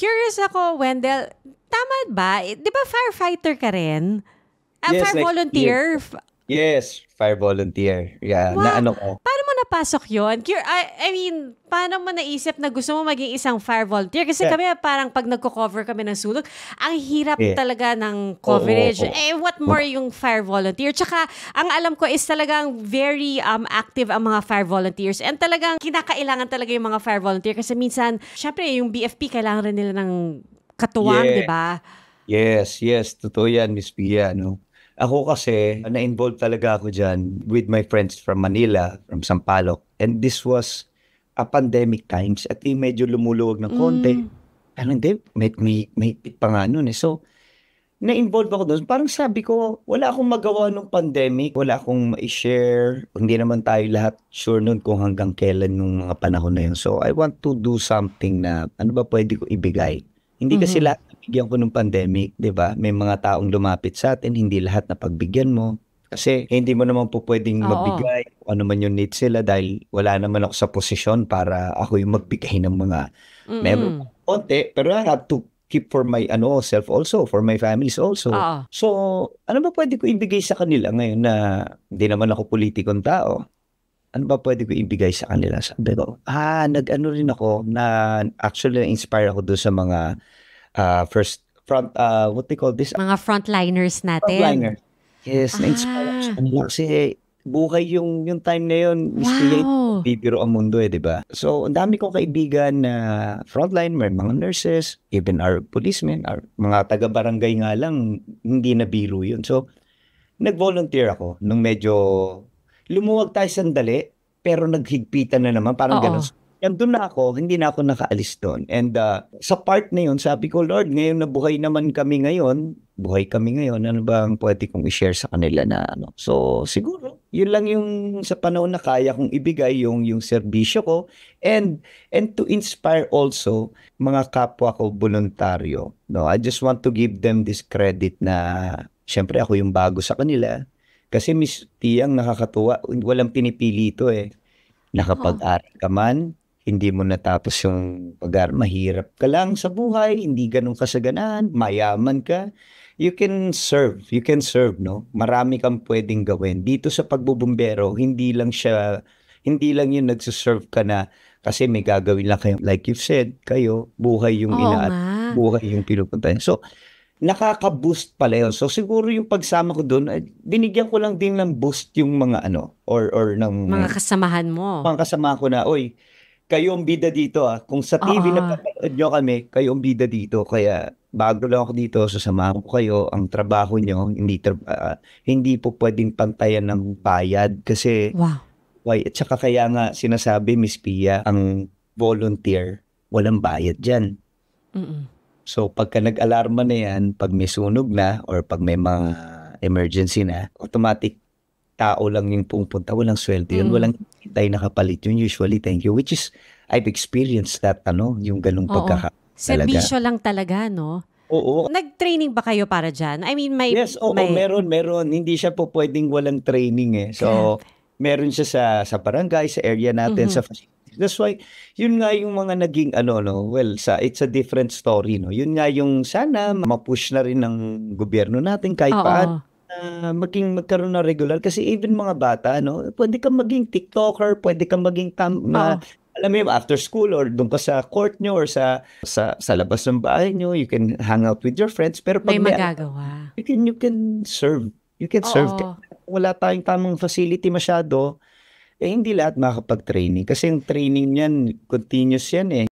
Curious ako, Wendell, tama ba? Di ba firefighter ka rin? Yes, Fire next year. volunteer? Yes, fire volunteer. Yeah, na Wow! ano ko. Paano mo napasok yun? I mean, paano mo naisip na gusto mo maging isang fire volunteer? Kasi Yeah, kami parang pag nagko-cover kami ng sulog, ang hirap yeah. talaga ng Oo, coverage. oo. What more yung fire volunteer? Tsaka, ang alam ko is talagang very active ang mga fire volunteers. And talagang kinakailangan talaga yung mga fire volunteer. Kasi minsan, syempre, yung BFP, kailangan rin nila ng katuwang, di Yeah. ba? Yes. Totoo yan, Miss Pia, no? Ako kasi, na-involve talaga ako dyan with my friends from Manila, from Sampaloc. And this was a pandemic times at medyo lumuluwag ng konti. Mm. Ano hindi, may pa nga nun eh. So, na-involve ako doon. Parang sabi ko, wala akong magawa nung pandemic. Wala akong ma-share. Hindi naman tayo lahat sure nun kung hanggang kailan nung mga panahon na yun. So, I want to do something na ano ba pwede ko ibigay. Hindi kasi Mhm. lahat nabigyan ko nung pandemic, di ba? May mga taong lumapit sa atin, hindi lahat napagbigyan mo. Kasi hindi mo naman po pwedeng Oo. magbigay kung ano man yung needs sila dahil wala naman ako sa posisyon para ako yung magbigay ng mga meron Mm-mm. konti, pero I have to keep for my self also, for my families also. Oo. So, ano ba pwede ko ibigay sa kanila ngayon na hindi naman ako politikong tao? Ano ba pwede ko ibigay sa kanila? Sabi ko, nag-ano rin ako na actually na-inspire ako doon sa mga first front, what they call this? Mga frontliners natin. Frontliner. Yes, na-inspire ako sa Ah, kanila kasi buhay yung time na yun, Miss Pia, wow. bibiro ang mundo di ba? So, ang dami kong kaibigan na frontline, may mga nurses, even our policemen, our mga taga-barangay nga lang, hindi na biro yun. So, nag-volunteer ako nung medyo lumuwag tayo sandali, pero naghigpitan na naman, parang Oo. ganun. So, doon na ako, hindi na ako nakaalis doon. And sa part na yun, sabi ko, Lord, ngayon na buhay kami ngayon, ano ba ang pwede kong i-share sa kanila na ano? So, siguro, yun lang yung sa panahon na kaya kong ibigay, yung serbisyo ko, and to inspire also mga kapwa ko voluntaryo. No, I just want to give them this credit na, syempre ako yung bago sa kanila. Kasi Miss Tiyang nakakatuwa, walang pinipili ito eh. Oo. Nakapag-aral ka man, hindi mo natapos yung pag-aral, mahirap ka lang sa buhay, hindi ganun kasaganaan, mayaman ka, you can serve, no? Marami kang pwedeng gawin. Dito sa pagbubumbero, hindi lang yung nagsuserve ka na kasi may gagawin lang kayo. Like you've said, kayo, buhay yung Oo nga. buhay yung pinupuntahan. So, nakaka-boost pala yun. So, siguro yung pagsama ko doon, binigyan ko lang din ng boost yung mga or ng Mga kasamahan mo. mga kasama ko na, oy, kayo ang bida dito ah. Kung sa TV Oo. napapanood nyo kami, kayo ang bida dito. Kaya bago lang ako dito, sasamahan ko kayo. Ang trabaho nyo, hindi po pwedeng pantayan ng bayad. Kasi, Wow. why? At saka kaya nga sinasabi, Miss Pia, ang volunteer, walang bayad dyan. Mm-mm. So, pagka nag-alarma na yan, pag may sunog na, or pag may mga emergency na, automatic tao lang yung pupunta, walang sweldo yun, Mm. walang hintay na kapalit yun, usually, thank you, which is, I've experienced that, yung ganung Oo. talaga. Serbisyo lang talaga, no? Oo, Nag-training ba kayo para dyan? I mean, yes, oo, meron, hindi siya po pwedeng walang training eh. So, Grabe. meron siya sa barangay, sa area natin, Mhm. sa facilities. That's why, yun nga yung mga naging well, it's a different story, no? Yun nga yung sana ma-push na rin ng gobyerno natin kahit paano Oo. na magkaroon na regular kasi even mga bata, no, pwede kang maging TikToker, pwede kang maging Oo. alam mo yun, after school or doon ka sa court nyo or sa labas ng bahay nyo, you can hang out with your friends. Pero May pag magagawa. you can serve. You can serve. Oo. Wala tayong tamang facility masyado, hindi lahat makakapag-training. Kasi yung training niyan, continuous yan eh.